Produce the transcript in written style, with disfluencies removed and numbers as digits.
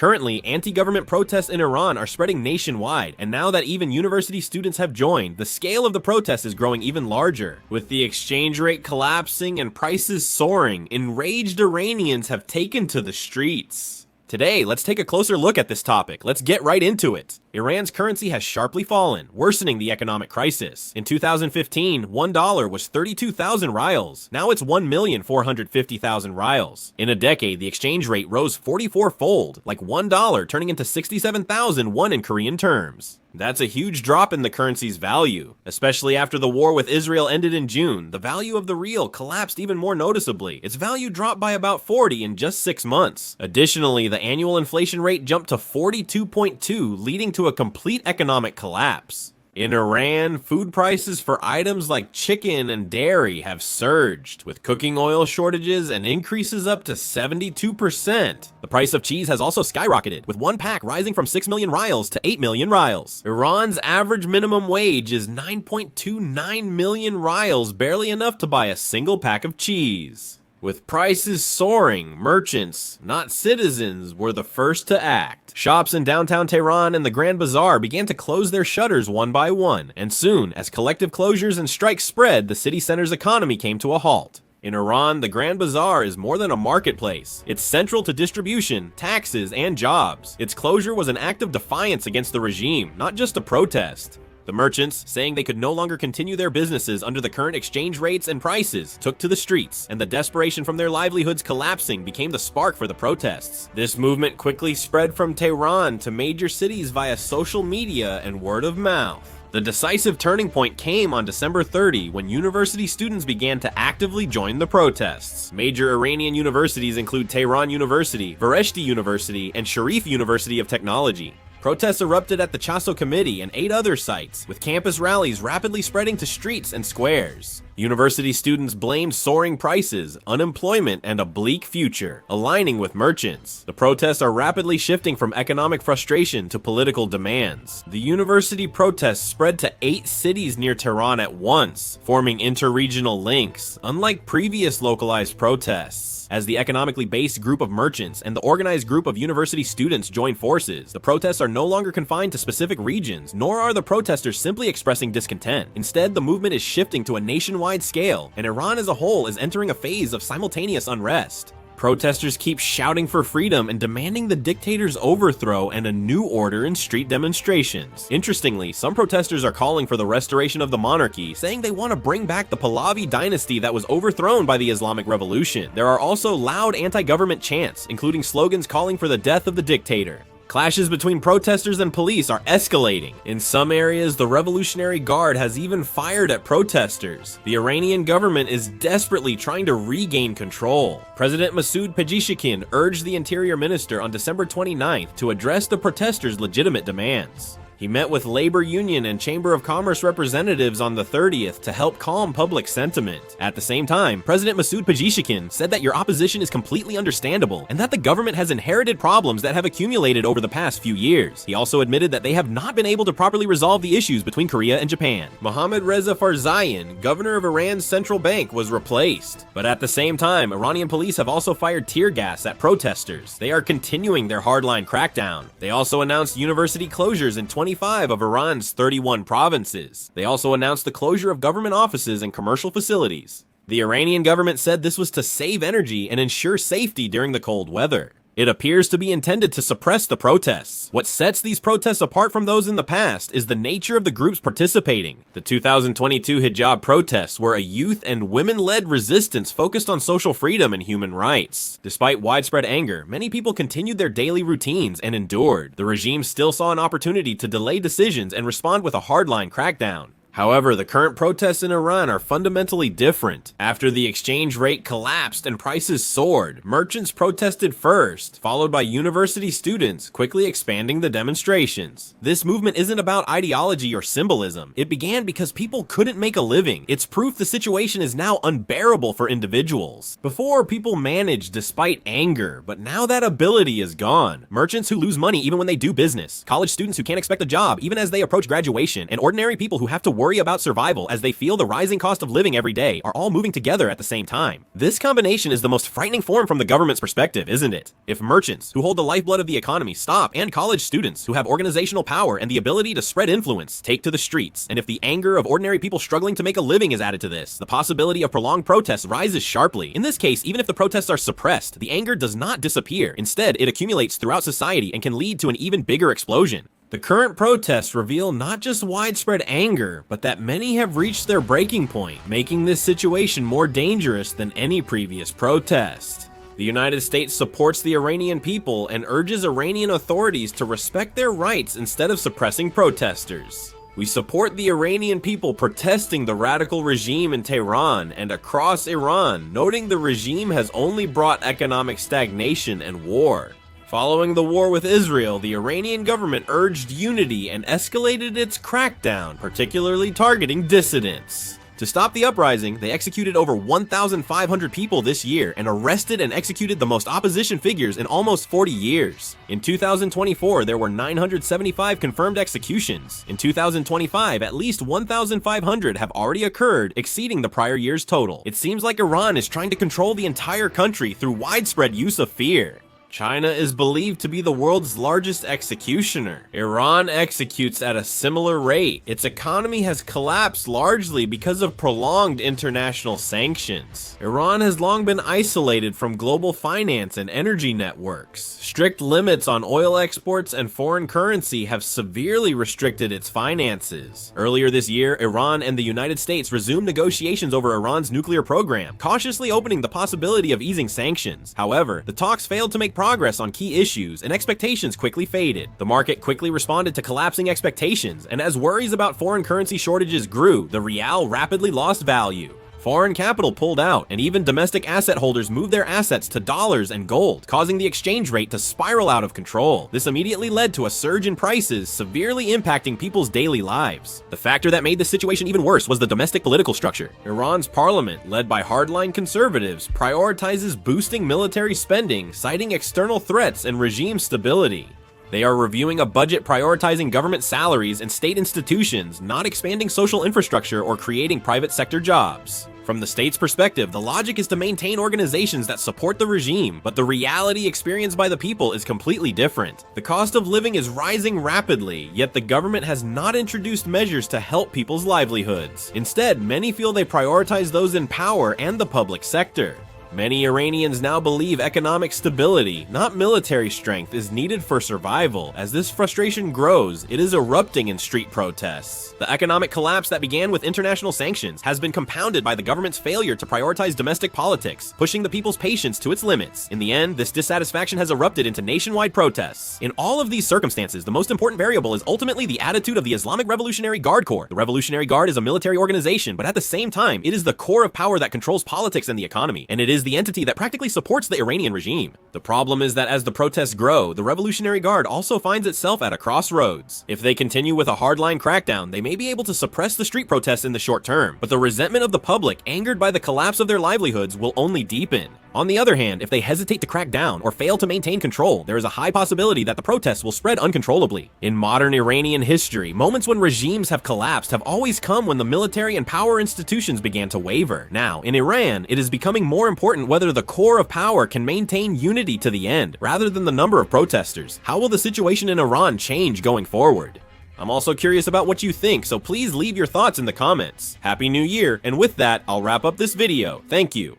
Currently, anti-government protests in Iran are spreading nationwide, and now that even university students have joined, the scale of the protest is growing even larger. With the exchange rate collapsing and prices soaring, enraged Iranians have taken to the streets. Today, let's take a closer look at this topic. Let's get right into it. Iran's currency has sharply fallen, worsening the economic crisis. In 2015, $1 was 32,000 rials. Now it's 1,450,000 rials. In a decade, the exchange rate rose 44-fold, like $1 turning into 67,001 in Korean terms. That's a huge drop in the currency's value. Especially after the war with Israel ended in June, the value of the rial collapsed even more noticeably. Its value dropped by about 40 in just 6 months. Additionally, the annual inflation rate jumped to 42.2, leading to a complete economic collapse. In Iran, food prices for items like chicken and dairy have surged, with cooking oil shortages and increases up to 72%. The price of cheese has also skyrocketed, with one pack rising from 6 million rials to 8 million rials. Iran's average minimum wage is 9.29 million rials, barely enough to buy a single pack of cheese. With prices soaring, merchants, not citizens, were the first to act. Shops in downtown Tehran and the Grand Bazaar began to close their shutters one by one, and soon, as collective closures and strikes spread, the city center's economy came to a halt. In Iran, the Grand Bazaar is more than a marketplace. It's central to distribution, taxes, and jobs. Its closure was an act of defiance against the regime, not just a protest. The merchants, saying they could no longer continue their businesses under the current exchange rates and prices, took to the streets, and the desperation from their livelihoods collapsing became the spark for the protests. This movement quickly spread from Tehran to major cities via social media and word of mouth. The decisive turning point came on December 30 when university students began to actively join the protests. Major Iranian universities include Tehran University, Vareshti University, and Sharif University of Technology. Protests erupted at the Chaso Committee and 8 other sites, with campus rallies rapidly spreading to streets and squares. University students blamed soaring prices, unemployment, and a bleak future, aligning with merchants. The protests are rapidly shifting from economic frustration to political demands. The university protests spread to 8 cities near Tehran at once, forming interregional links, unlike previous localized protests. As the economically based group of merchants and the organized group of university students join forces, the protests are no longer confined to specific regions, nor are the protesters simply expressing discontent. Instead, the movement is shifting to a nationwide scale, and Iran as a whole is entering a phase of simultaneous unrest. Protesters keep shouting for freedom and demanding the dictator's overthrow and a new order in street demonstrations. Interestingly, some protesters are calling for the restoration of the monarchy, saying they want to bring back the Pahlavi dynasty that was overthrown by the Islamic Revolution. There are also loud anti-government chants, including slogans calling for the death of the dictator. Clashes between protesters and police are escalating. In some areas, the Revolutionary Guard has even fired at protesters. The Iranian government is desperately trying to regain control. President Masoud Pezeshkian urged the Interior Minister on December 29th to address the protesters' legitimate demands. He met with labor union and Chamber of Commerce representatives on the 30th to help calm public sentiment. At the same time, President Masoud Pezeshkian said that your opposition is completely understandable and that the government has inherited problems that have accumulated over the past few years. He also admitted that they have not been able to properly resolve the issues between Korea and Japan. Mohammad Reza Farzayan, governor of Iran's central bank, was replaced. But at the same time, Iranian police have also fired tear gas at protesters. They are continuing their hardline crackdown. They also announced university closures in 25 of Iran's 31 provinces. They also announced the closure of government offices and commercial facilities. The Iranian government said this was to save energy and ensure safety during the cold weather. It appears to be intended to suppress the protests. What sets these protests apart from those in the past is the nature of the groups participating. The 2022 hijab protests were a youth and women-led resistance focused on social freedom and human rights. Despite widespread anger, many people continued their daily routines and endured. The regime still saw an opportunity to delay decisions and respond with a hardline crackdown. However, the current protests in Iran are fundamentally different. After the exchange rate collapsed and prices soared, merchants protested first, followed by university students, quickly expanding the demonstrations. This movement isn't about ideology or symbolism. It began because people couldn't make a living. It's proof the situation is now unbearable for individuals. Before, people managed despite anger, but now that ability is gone. Merchants who lose money even when they do business, college students who can't expect a job even as they approach graduation, and ordinary people who have to work worry about survival as they feel the rising cost of living every day are all moving together at the same time. This combination is the most frightening form from the government's perspective, isn't it? If merchants, who hold the lifeblood of the economy, stop, and college students, who have organizational power and the ability to spread influence, take to the streets, and if the anger of ordinary people struggling to make a living is added to this, the possibility of prolonged protests rises sharply. In this case, even if the protests are suppressed, the anger does not disappear. Instead, it accumulates throughout society and can lead to an even bigger explosion. The current protests reveal not just widespread anger, but that many have reached their breaking point, making this situation more dangerous than any previous protest. The United States supports the Iranian people and urges Iranian authorities to respect their rights instead of suppressing protesters. We support the Iranian people protesting the radical regime in Tehran and across Iran, noting the regime has only brought economic stagnation and war. Following the war with Israel, the Iranian government urged unity and escalated its crackdown, particularly targeting dissidents. To stop the uprising, they executed over 1,500 people this year and arrested and executed the most opposition figures in almost 40 years. In 2024, there were 975 confirmed executions. In 2025, at least 1,500 have already occurred, exceeding the prior year's total. It seems like Iran is trying to control the entire country through widespread use of fear. China is believed to be the world's largest executioner. Iran executes at a similar rate. Its economy has collapsed largely because of prolonged international sanctions. Iran has long been isolated from global finance and energy networks. Strict limits on oil exports and foreign currency have severely restricted its finances. Earlier this year, Iran and the United States resumed negotiations over Iran's nuclear program, cautiously opening the possibility of easing sanctions. However, the talks failed to make progress on key issues, and expectations quickly faded. The market quickly responded to collapsing expectations, and as worries about foreign currency shortages grew, the rial rapidly lost value. Foreign capital pulled out, and even domestic asset holders moved their assets to dollars and gold, causing the exchange rate to spiral out of control. This immediately led to a surge in prices, severely impacting people's daily lives. The factor that made the situation even worse was the domestic political structure. Iran's parliament, led by hardline conservatives, prioritizes boosting military spending, citing external threats and regime stability. They are reviewing a budget prioritizing government salaries and state institutions, not expanding social infrastructure or creating private sector jobs. From the state's perspective, the logic is to maintain organizations that support the regime, but the reality experienced by the people is completely different. The cost of living is rising rapidly, yet the government has not introduced measures to help people's livelihoods. Instead, many feel they prioritize those in power and the public sector. Many Iranians now believe economic stability, not military strength, is needed for survival. As this frustration grows, it is erupting in street protests. The economic collapse that began with international sanctions has been compounded by the government's failure to prioritize domestic politics, pushing the people's patience to its limits. In the end, this dissatisfaction has erupted into nationwide protests. In all of these circumstances, the most important variable is ultimately the attitude of the Islamic Revolutionary Guard Corps. The Revolutionary Guard is a military organization, but at the same time, it is the core of power that controls politics and the economy, and it is the entity that practically supports the Iranian regime. The problem is that as the protests grow, the Revolutionary Guard also finds itself at a crossroads. If they continue with a hardline crackdown, they may be able to suppress the street protests in the short term, but the resentment of the public, angered by the collapse of their livelihoods, will only deepen. On the other hand, if they hesitate to crack down or fail to maintain control, there is a high possibility that the protests will spread uncontrollably. In modern Iranian history, moments when regimes have collapsed have always come when the military and power institutions began to waver. Now, in Iran, it is becoming more important whether the core of power can maintain unity to the end, rather than the number of protesters. How will the situation in Iran change going forward? I'm also curious about what you think, so please leave your thoughts in the comments. Happy New Year, and with that, I'll wrap up this video. Thank you.